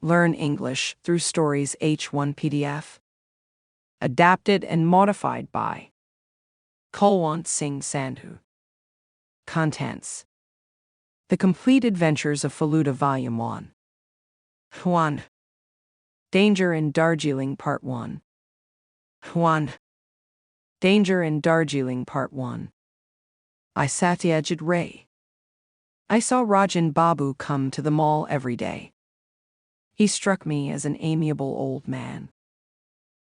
Learn English through Stories H1 PDF. Adapted and modified by Kulwant Singh Sandhu. Contents: The Complete Adventures of Feluda Volume 1. 1. Danger in Darjeeling Part 1. 1. Danger in Darjeeling Part 1. I Satyajit Ray. I saw Rajan Babu come to the mall every day. He struck me as an amiable old man.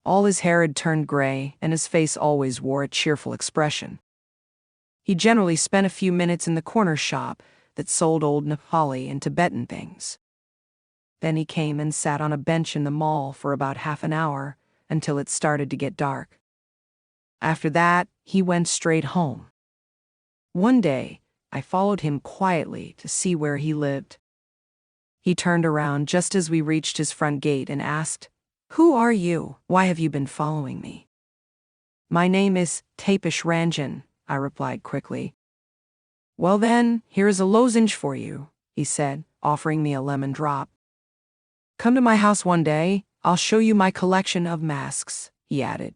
All his hair had turned gray, and his face always wore a cheerful expression. He generally spent a few minutes in the corner shop that sold old Nepali and Tibetan things. Then he came and sat on a bench in the mall for about half an hour until it started to get dark. After that, he went straight home. One day, I followed him quietly to see where he lived. He turned around just as we reached his front gate and asked, "Who are you? Why have you been following me?" "My name is Tapish Ranjan," I replied quickly. "Well then, here is a lozenge for you," he said, offering me a lemon drop. "Come to my house one day, I'll show you my collection of masks," he added.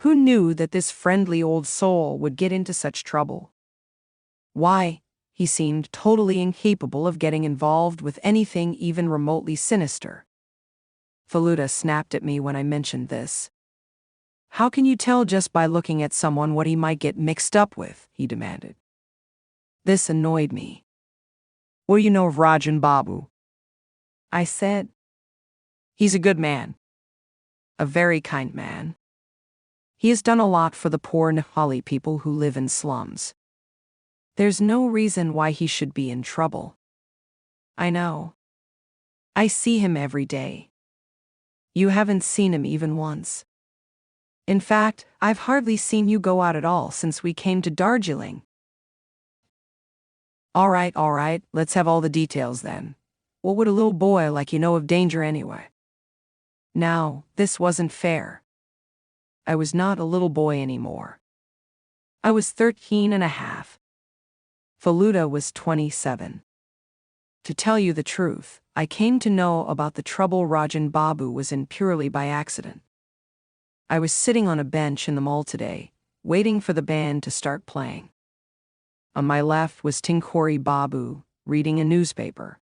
Who knew that this friendly old soul would get into such trouble? Why, he seemed totally incapable of getting involved with anything even remotely sinister. Feluda snapped at me when I mentioned this. "How can you tell just by looking at someone what he might get mixed up with?" he demanded. This annoyed me. "What do you know of Rajan Babu?" I said. "He's a good man. A very kind man. He has done a lot for the poor Nepali people who live in slums. There's no reason why he should be in trouble." "I know. I see him every day. You haven't seen him even once. In fact, I've hardly seen you go out at all since we came to Darjeeling." All right, let's have all the details then. What would a little boy like you know of danger anyway?" Now, this wasn't fair. I was not a little boy anymore. I was 13 and a half. Feluda was 27. To tell you the truth, I came to know about the trouble Rajan Babu was in purely by accident. I was sitting on a bench in the mall today, waiting for the band to start playing. On my left was Tinkori Babu, reading a newspaper.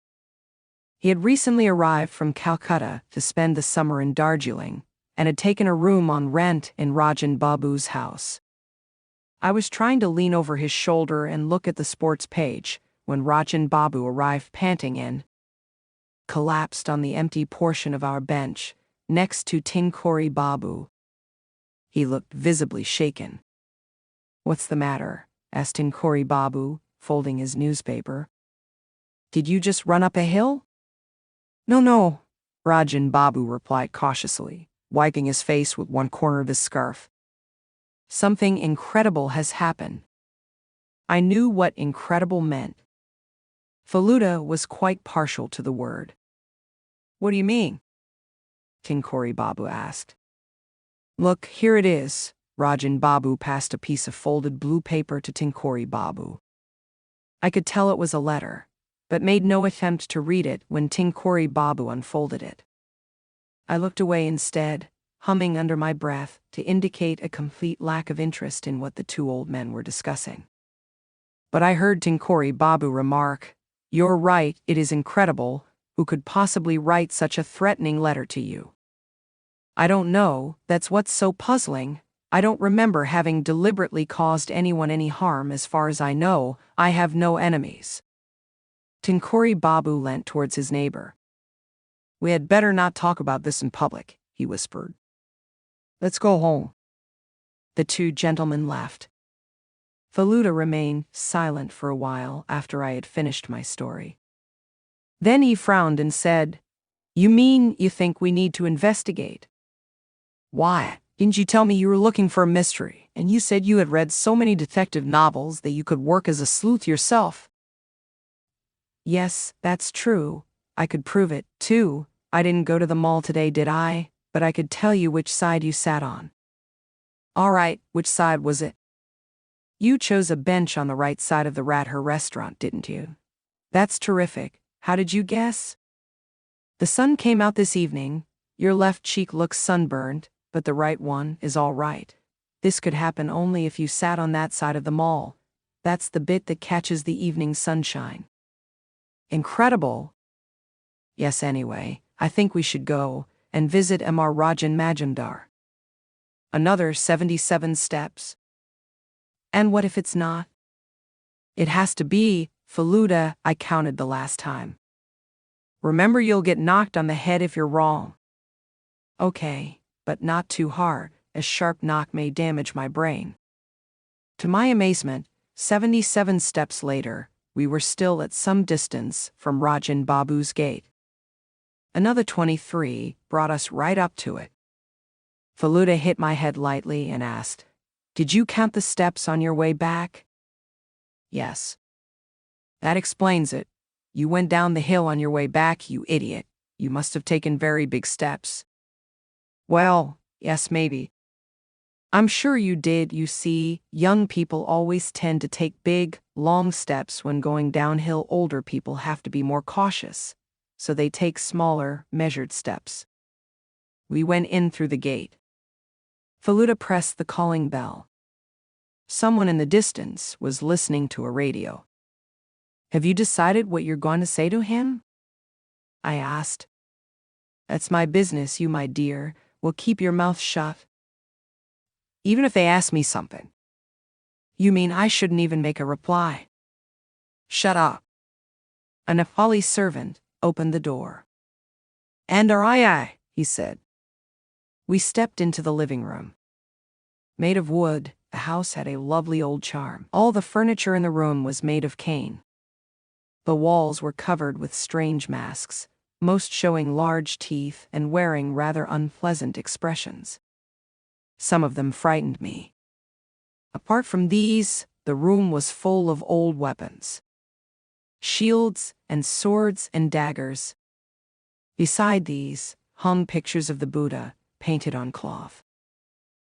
He had recently arrived from Calcutta to spend the summer in Darjeeling, and had taken a room on rent in Rajan Babu's house. I was trying to lean over his shoulder and look at the sports page when Rajan Babu arrived panting in, collapsed on the empty portion of our bench, next to Tinkori Babu. He looked visibly shaken. "What's the matter?" asked Tinkori Babu, folding his newspaper. "Did you just run up a hill?" No, Rajan Babu replied cautiously, wiping his face with one corner of his scarf. "Something incredible has happened." I knew what incredible meant. Feluda was quite partial to the word. "What do you mean?" Tinkori Babu asked. "Look, here it is." Rajan Babu passed a piece of folded blue paper to Tinkori Babu. I could tell it was a letter, but made no attempt to read it when Tinkori Babu unfolded it. I looked away instead, humming under my breath to indicate a complete lack of interest in what the two old men were discussing. But I heard Tinkori Babu remark, "You're right, it is incredible. Who could possibly write such a threatening letter to you?" "I don't know, that's what's so puzzling. I don't remember having deliberately caused anyone any harm. As far as I know, I have no enemies." Tinkori Babu leant towards his neighbor. "We had better not talk about this in public," he whispered. "Let's go home." The two gentlemen left. Feluda remained silent for a while after I had finished my story. Then he frowned and said, "You mean you think we need to investigate?" "Why? Didn't you tell me you were looking for a mystery, and you said you had read so many detective novels that you could work as a sleuth yourself?" "Yes, that's true. I could prove it, too. I didn't go to the mall today, did I? But I could tell you which side you sat on." "All right, which side was it?" "You chose a bench on the right side of the Radher restaurant, didn't you?" "That's terrific. How did you guess?" The sun came out this evening. Your left cheek looks sunburned, but the right one is all right. This could happen only if you sat on that side of the mall. That's the bit that catches the evening sunshine. Incredible. Yes, anyway, I think we should go and visit Mr. Rajan Majumdar. Another 77 steps. And what if it's not? It has to be, Faluda, I counted the last time. Remember, you'll get knocked on the head if you're wrong. Okay, but not too hard. A sharp knock may damage my brain. To my amazement, 77 steps later, we were still at some distance from Rajan Babu's gate. Another 23 brought us right up to it. Faluda hit my head lightly and asked, "Did you count the steps on your way back?" Yes. That explains it. You went down the hill on your way back, you idiot. You must have taken very big steps. Well, yes, maybe. I'm sure you did. You see, young people always tend to take big, long steps when going downhill. Older people have to be more cautious, so they take smaller, measured steps. We went in through the gate. Faluda pressed the calling bell. Someone in the distance was listening to a radio. Have you decided what you're going to say to him? I asked. That's my business, you my dear. Will keep your mouth shut. Even if they ask me something. You mean I shouldn't even make a reply? Shut up. A Nepali servant opened the door. And I, he said. We stepped into the living room. Made of wood, the house had a lovely old charm. All the furniture in the room was made of cane. The walls were covered with strange masks, most showing large teeth and wearing rather unpleasant expressions. Some of them frightened me. Apart from these, the room was full of old weapons. Shields and swords and daggers. Beside these, hung pictures of the Buddha, painted on cloth.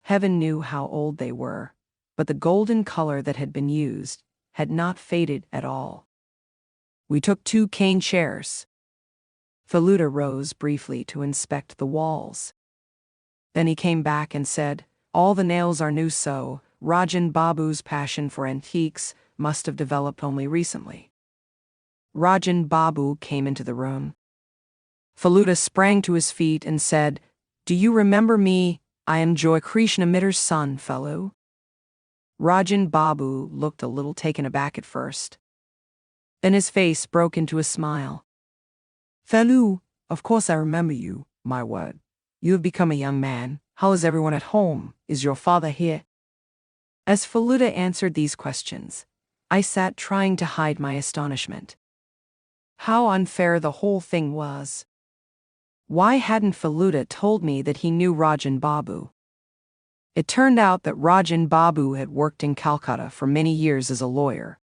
Heaven knew how old they were, but the golden color that had been used had not faded at all. We took 2 cane chairs. Faluda rose briefly to inspect the walls. Then he came back and said, all the nails are new, so Rajan Babu's passion for antiques must have developed only recently. Rajan Babu came into the room. Faluda sprang to his feet and said, Do you remember me? I am Joy Krishnamitra's son, fellow. Rajan Babu looked a little taken aback at first. Then his face broke into a smile. Fellow, of course I remember you, my word. You have become a young man. How is everyone at home? Is your father here? As Faluda answered these questions, I sat trying to hide my astonishment. How unfair the whole thing was. Why hadn't Faluda told me that he knew Rajan Babu? It turned out that Rajan Babu had worked in Calcutta for many years as a lawyer.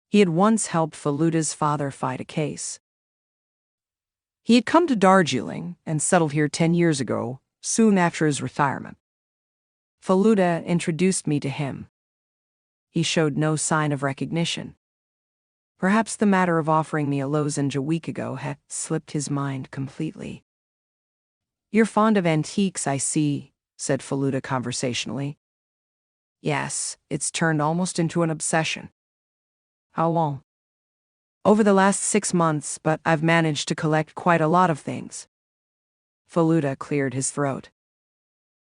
He had once helped Faluda's father fight a case. He had come to Darjeeling and settled here 10 years ago, soon after his retirement. Faluda introduced me to him. He showed no sign of recognition. Perhaps the matter of offering me a lozenge a week ago had slipped his mind completely. You're fond of antiques, I see, said Faluda conversationally. Yes, it's turned almost into an obsession. How long? Over the last 6 months, but I've managed to collect quite a lot of things. Faluda cleared his throat.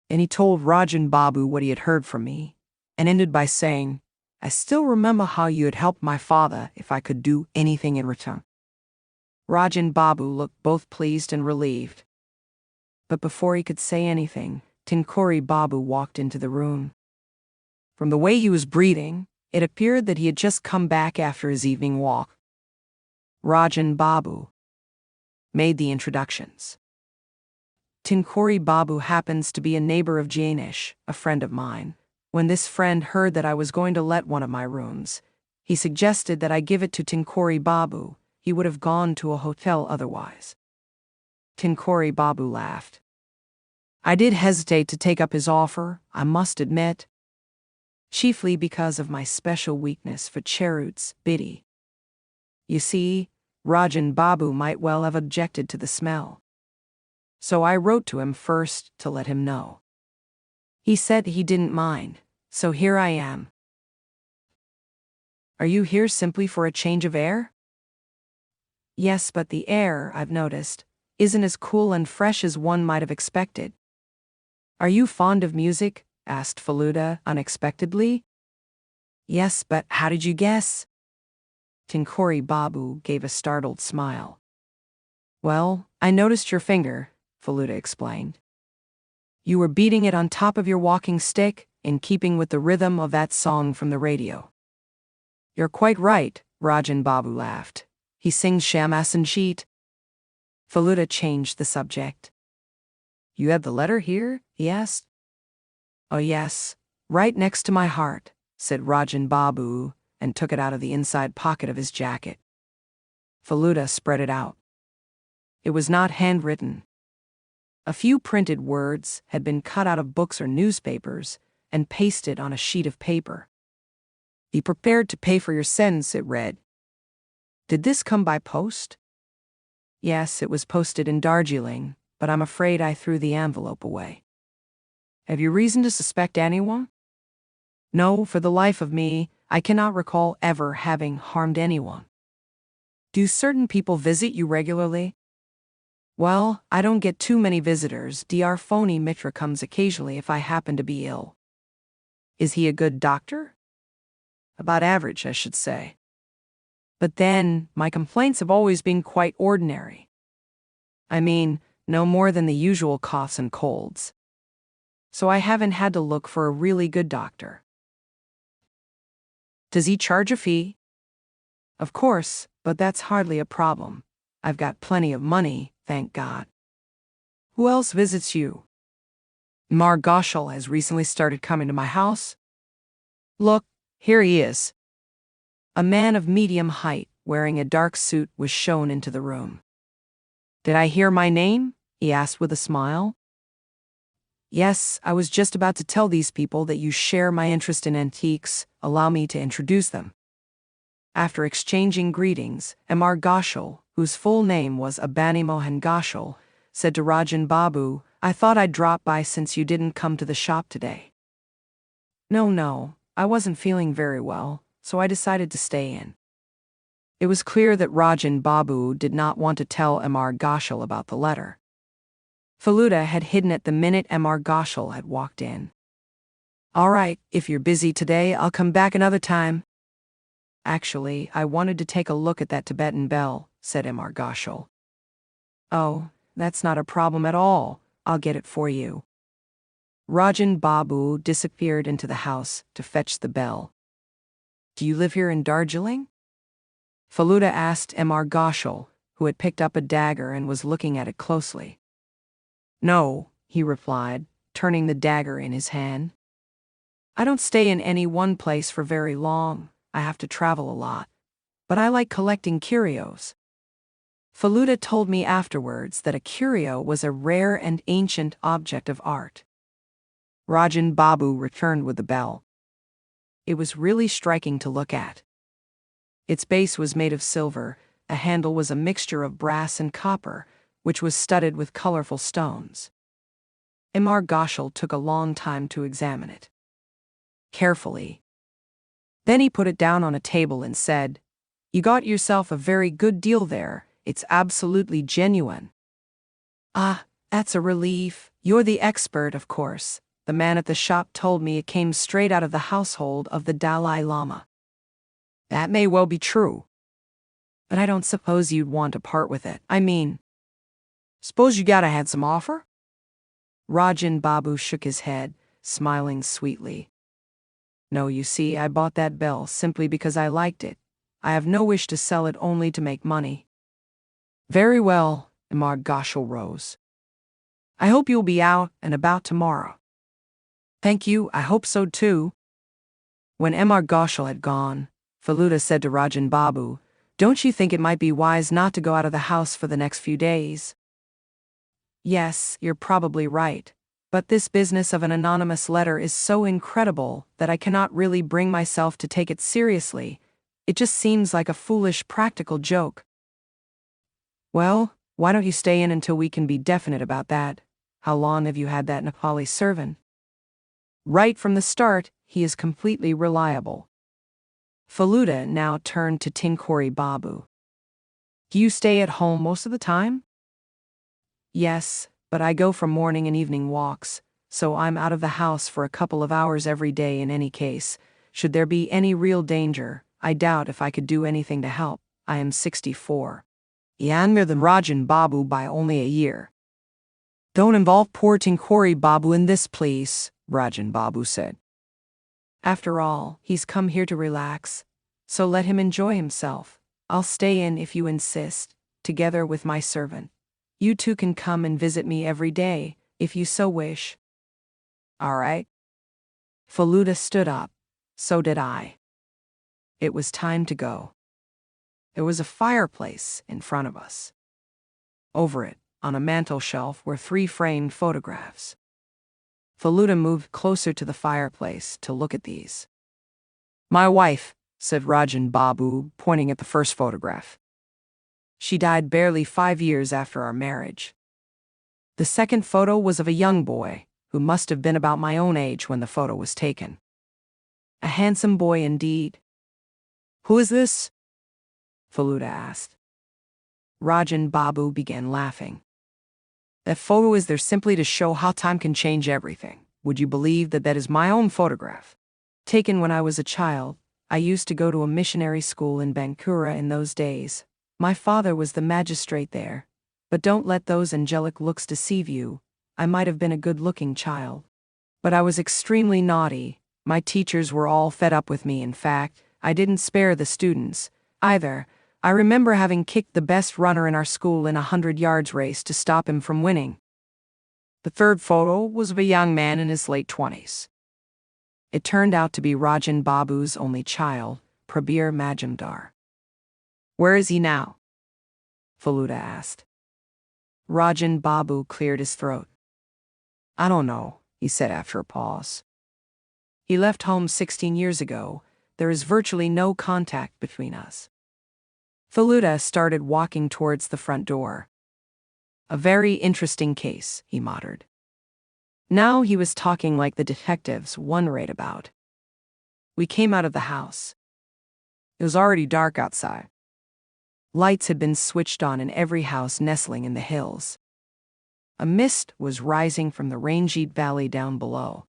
And he told Rajan Babu what he had heard from me, and ended by saying, I still remember how you had helped my father if I could do anything in return. Rajan Babu looked both pleased and relieved. But before he could say anything, Tinkuri Babu walked into the room. From the way he was breathing, it appeared that he had just come back after his evening walk. Rajan Babu made the introductions. Tinkuri Babu happens to be a neighbor of Janish, a friend of mine. When this friend heard that I was going to let one of my rooms, he suggested that I give it to Tinkuri Babu. He would have gone to a hotel otherwise. Tinkuri Babu laughed. I did hesitate to take up his offer, I must admit, chiefly because of my special weakness for cheroots, biddy. You see, Rajan Babu might well have objected to the smell. So I wrote to him first to let him know. He said he didn't mind, so here I am. Are you here simply for a change of air? Yes, but the air, I've noticed, isn't as cool and fresh as one might have expected. Are you fond of music? Asked Faluda unexpectedly. Yes, but how did you guess? Tinkori Babu gave a startled smile. Well, I noticed your finger, Faluda explained. You were beating it on top of your walking stick, in keeping with the rhythm of that song from the radio. You're quite right, Rajan Babu laughed. He sings Shamasanjeet. Faluda changed the subject. You have the letter here? He asked. Oh yes, right next to my heart, said Rajan Babu, and took it out of the inside pocket of his jacket. Faluda spread it out. It was not handwritten. A few printed words had been cut out of books or newspapers and pasted on a sheet of paper. Be prepared to pay for your sentence, it read. Did this come by post? Yes, it was posted in Darjeeling, but I'm afraid I threw the envelope away. Have you reason to suspect anyone? No, for the life of me, I cannot recall ever having harmed anyone. Do certain people visit you regularly? Well, I don't get too many visitors. Dr. Phony Mitra comes occasionally if I happen to be ill. Is he a good doctor? About average, I should say. But then, my complaints have always been quite ordinary. I mean, no more than the usual coughs and colds. So I haven't had to look for a really good doctor. Does he charge a fee? Of course, but that's hardly a problem. I've got plenty of money, thank God. Who else visits you? Mar Ghoshal has recently started coming to my house. Look, here he is. A man of medium height, wearing a dark suit, was shown into the room. Did I hear my name? He asked with a smile. Yes, I was just about to tell these people that you share my interest in antiques. Allow me to introduce them. After exchanging greetings, Mar Ghoshal, whose full name was Abani Mohan Ghoshal, said to Rajan Babu, I thought I'd drop by since you didn't come to the shop today. No, I wasn't feeling very well, so I decided to stay in. It was clear that Rajan Babu did not want to tell Mar Ghoshal about the letter. Faluda had hidden it the minute Mar Ghoshal had walked in. All right, if you're busy today, I'll come back another time. Actually, I wanted to take a look at that Tibetan bell, said Mar Ghoshal. Oh, that's not a problem at all. I'll get it for you. Rajan Babu disappeared into the house to fetch the bell. Do you live here in Darjeeling? Faluda asked Mar Ghoshal, who had picked up a dagger and was looking at it closely. No, he replied, turning the dagger in his hand. I don't stay in any one place for very long. I have to travel a lot. But I like collecting curios. Faluda told me afterwards that a curio was a rare and ancient object of art. Rajan Babu returned with the bell. It was really striking to look at. Its base was made of silver, a handle was a mixture of brass and copper, which was studded with colorful stones. Mar Ghoshal took a long time to examine it. Carefully. Then he put it down on a table and said, You got yourself a very good deal there. It's absolutely genuine. Ah, that's a relief. You're the expert, of course. The man at the shop told me it came straight out of the household of the Dalai Lama. That may well be true. But I don't suppose you'd want to part with it. I mean, suppose you got a handsome offer? Rajan Babu shook his head, smiling sweetly. No, you see, I bought that bell simply because I liked it. I have no wish to sell it only to make money. Very well, Mar Ghoshal rose. I hope you'll be out and about tomorrow. Thank you, I hope so too. When Mar Ghoshal had gone, Faluda said to Rajan Babu, Don't you think it might be wise not to go out of the house for the next few days? Yes, you're probably right. But this business of an anonymous letter is so incredible that I cannot really bring myself to take it seriously. It just seems like a foolish practical joke. Well, why don't you stay in until we can be definite about that? How long have you had that Nepali servant? Right from the start, he is completely reliable. Faluda now turned to Tinkori Babu. Do you stay at home most of the time? Yes, but I go for morning and evening walks, so I'm out of the house for a couple of hours every day in any case. Should there be any real danger, I doubt if I could do anything to help. I am 64. Younger than Rajan Babu by only a year. Don't involve poor Tinkori Babu in this, please, Rajan Babu said. After all, he's come here to relax, so let him enjoy himself. I'll stay in if you insist, together with my servant. You two can come and visit me every day, if you so wish. All right. Faluda stood up. So did I. It was time to go. There was a fireplace in front of us. Over it, on a mantel shelf, were 3 framed photographs. Faluda moved closer to the fireplace to look at these. My wife, said Rajan Babu, pointing at the first photograph. She died barely 5 years after our marriage. The second photo was of a young boy, who must have been about my own age when the photo was taken. A handsome boy indeed. Who is this? Faluda asked. Rajan Babu began laughing. That photo is there simply to show how time can change everything. Would you believe that that is my own photograph? Taken when I was a child. I used to go to a missionary school in Bankura in those days. My father was the magistrate there. But don't let those angelic looks deceive you. I might have been a good-looking child. But I was extremely naughty. My teachers were all fed up with me. In fact, I didn't spare the students, either. I remember having kicked the best runner in our school in a 100 yards race to stop him from winning. The third photo was of a young man in his late 20s. It turned out to be Rajan Babu's only child, Prabir Majumdar. Where is he now? Faluda asked. Rajan Babu cleared his throat. I don't know, he said after a pause. He left home 16 years ago. There is virtually no contact between us. Faluda started walking towards the front door. A very interesting case, he muttered. Now he was talking like the detectives one read about. We came out of the house. It was already dark outside. Lights had been switched on in every house nestling in the hills. A mist was rising from the Ranjit Valley down below.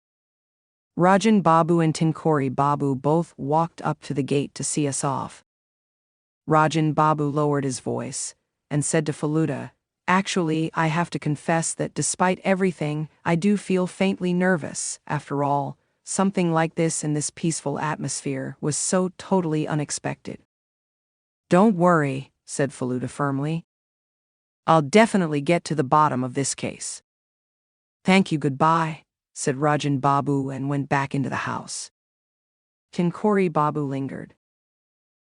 Rajan Babu and Tinkori Babu both walked up to the gate to see us off. Rajan Babu lowered his voice and said to Faluda, Actually, I have to confess that despite everything, I do feel faintly nervous. After all, something like this in this peaceful atmosphere was so totally unexpected. Don't worry, said Faluda firmly. I'll definitely get to the bottom of this case. Thank you, goodbye, said Rajan Babu and went back into the house. Tinkori Babu lingered.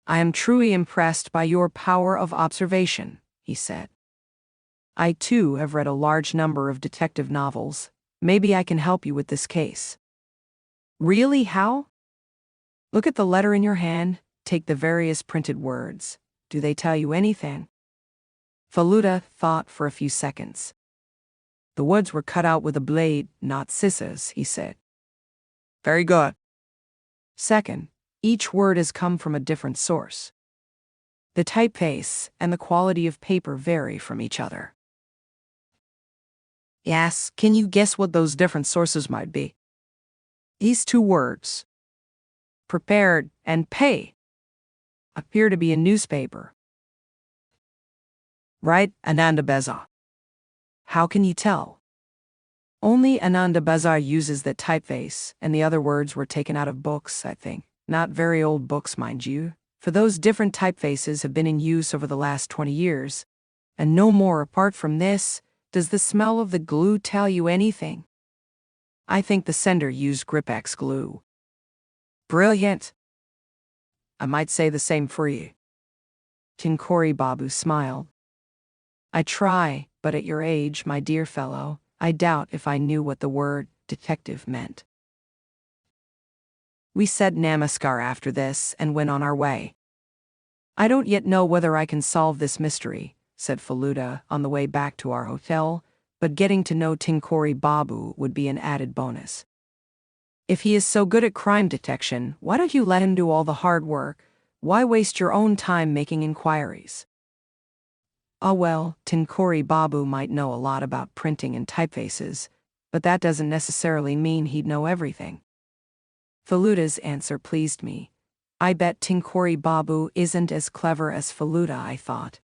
I am truly impressed by your power of observation, he said. I too have read a large number of detective novels. Maybe I can help you with this case. Really, how? Look at the letter in your hand, take the various printed words. Do they tell you anything? Faluda thought for a few seconds. The words were cut out with a blade, not scissors, he said. Very good. Second, each word has come from a different source. The typeface and the quality of paper vary from each other. Yes, can you guess what those different sources might be? These 2 words, prepared and pay, appear to be a newspaper. Right, Ananda Bazar. How can you tell? Only Ananda Bazar uses that typeface, and the other words were taken out of books, I think. Not very old books, mind you, for those different typefaces have been in use over the last 20 years. And no more apart from this. Does the smell of the glue tell you anything? I think the sender used Grip-X glue. Brilliant. I might say the same for you. Tinkori Babu smiled. I try, but at your age, my dear fellow, I doubt if I knew what the word detective meant. We said namaskar after this and went on our way. I don't yet know whether I can solve this mystery, said Faluda on the way back to our hotel, but getting to know Tinkori Babu would be an added bonus. If he is so good at crime detection, why don't you let him do all the hard work? Why waste your own time making inquiries? Ah well, Tinkori Babu might know a lot about printing and typefaces, but that doesn't necessarily mean he'd know everything. Faluda's answer pleased me. I bet Tinkori Babu isn't as clever as Faluda, I thought.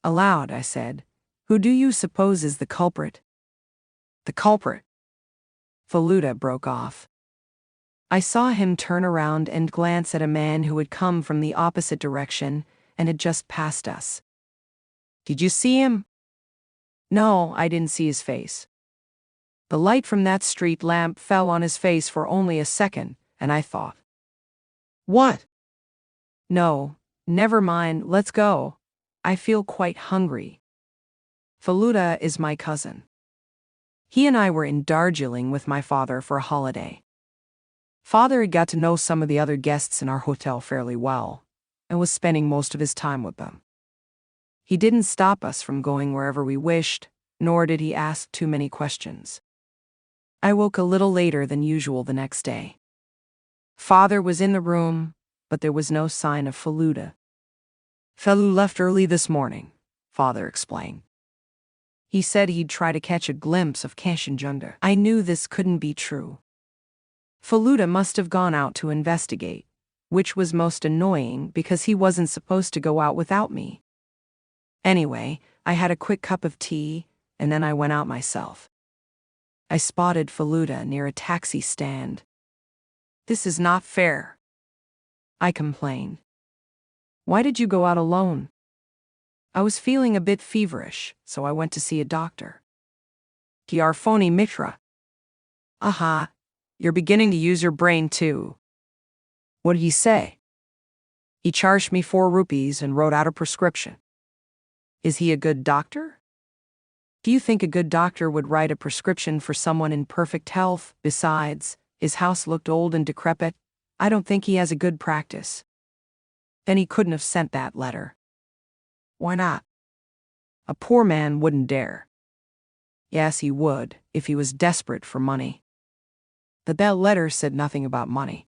Aloud, I said, "Who do you suppose is the culprit?" The culprit? Faluda broke off. I saw him turn around and glance at a man who had come from the opposite direction and had just passed us. Did you see him? No, I didn't see his face. The light from that street lamp fell on his face for only a second, and I thought, what? No, never mind, let's go. I feel quite hungry. Faluda is my cousin. He and I were in Darjeeling with my father for a holiday. Father had got to know some of the other guests in our hotel fairly well, and was spending most of his time with them. He didn't stop us from going wherever we wished, nor did he ask too many questions. I woke a little later than usual the next day. Father was in the room, but there was no sign of Faluda. Falu left early this morning, Father explained. He said he'd try to catch a glimpse of Kashinjunda. I knew this couldn't be true. Faluda must have gone out to investigate, which was most annoying because he wasn't supposed to go out without me. Anyway, I had a quick cup of tea, and then I went out myself. I spotted Faluda near a taxi stand. This is not fair, I complained. Why did you go out alone? I was feeling a bit feverish, so I went to see a doctor. Kiarfoni Mitra. Aha, you're beginning to use your brain too. What did he say? He charged me 4 rupees and wrote out a prescription. Is he a good doctor? Do you think a good doctor would write a prescription for someone in perfect health? Besides, his house looked old and decrepit. I don't think he has a good practice. Then he couldn't have sent that letter. Why not? A poor man wouldn't dare. Yes, he would, if he was desperate for money. That letter said nothing about money.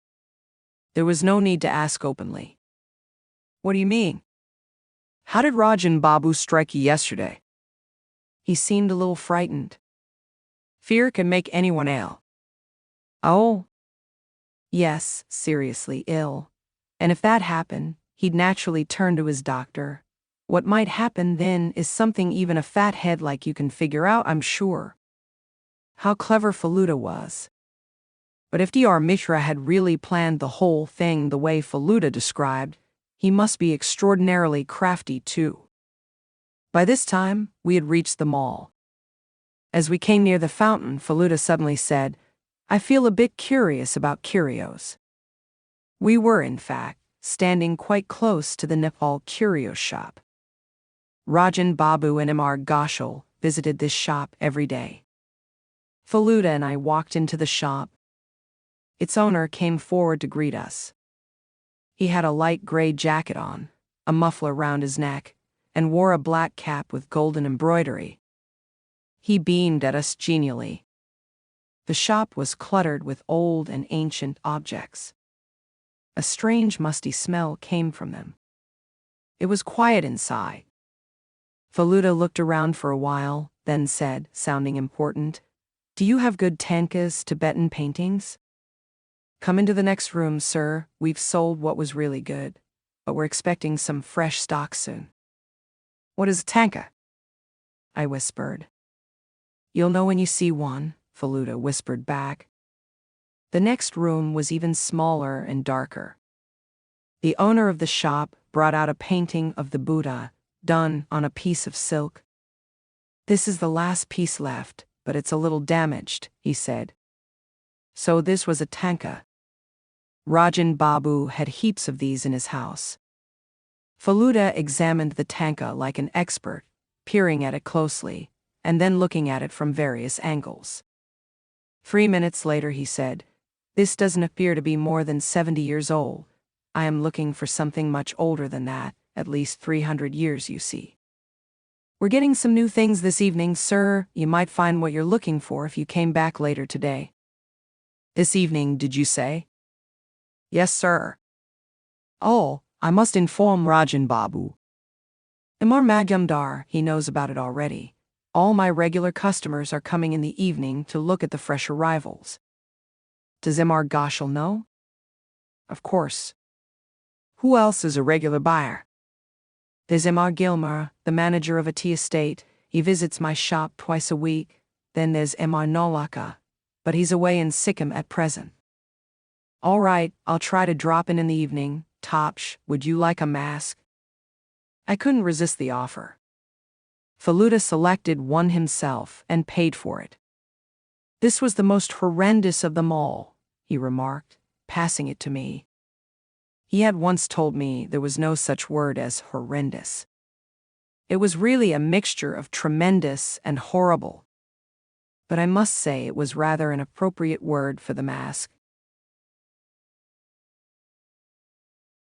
There was no need to ask openly. What do you mean? How did Rajan Babu strike you yesterday? He seemed a little frightened. Fear can make anyone ill. Oh? Yes, seriously ill. And if that happened, he'd naturally turn to his doctor. What might happen then is something even a fat head like you can figure out, I'm sure. How clever Faluda was. But if Dr. Mishra had really planned the whole thing the way Faluda described, he must be extraordinarily crafty too. By this time, we had reached the mall. As we came near the fountain, Faluda suddenly said, I feel a bit curious about curios. We were, in fact, standing quite close to the Nepal curio shop. Rajan Babu and Mr. Ghoshal visited this shop every day. Faluda and I walked into the shop. Its owner came forward to greet us. He had a light gray jacket on, a muffler round his neck, and wore a black cap with golden embroidery. He beamed at us genially. The shop was cluttered with old and ancient objects. A strange musty smell came from them. It was quiet inside. Faluda looked around for a while, then said, sounding important, Do you have good tankas, Tibetan paintings? Come into the next room, sir. We've sold what was really good, but we're expecting some fresh stock soon. What is a tanka? I whispered. You'll know when you see one, Faluda whispered back. The next room was even smaller and darker. The owner of the shop brought out a painting of the Buddha, done on a piece of silk. This is the last piece left, but it's a little damaged, he said. So this was a tanka. Rajan Babu had heaps of these in his house. Faluda examined the tanka like an expert, peering at it closely, and then looking at it from various angles. 3 minutes later he said, This doesn't appear to be more than 70 years old. I am looking for something much older than that, at least 300 years, you see. We're getting some new things this evening, sir. You might find what you're looking for if you came back later today. This evening, did you say? Yes, sir. Oh, I must inform Rajan Babu. Imar Magyamdar, he knows about it already. All my regular customers are coming in the evening to look at the fresh arrivals. Does Imar Ghoshal know? Of course. Who else is a regular buyer? There's Imar Gilmar, the manager of a tea estate. He visits my shop twice a week. Then there's Imar Nolaka, but he's away in Sikkim at present. All right, I'll try to drop in the evening. Topsh, would you like a mask? I couldn't resist the offer. Faluda selected one himself and paid for it. This was the most horrendous of them all, he remarked, passing it to me. He had once told me there was no such word as horrendous. It was really a mixture of tremendous and horrible. But I must say it was rather an appropriate word for the mask.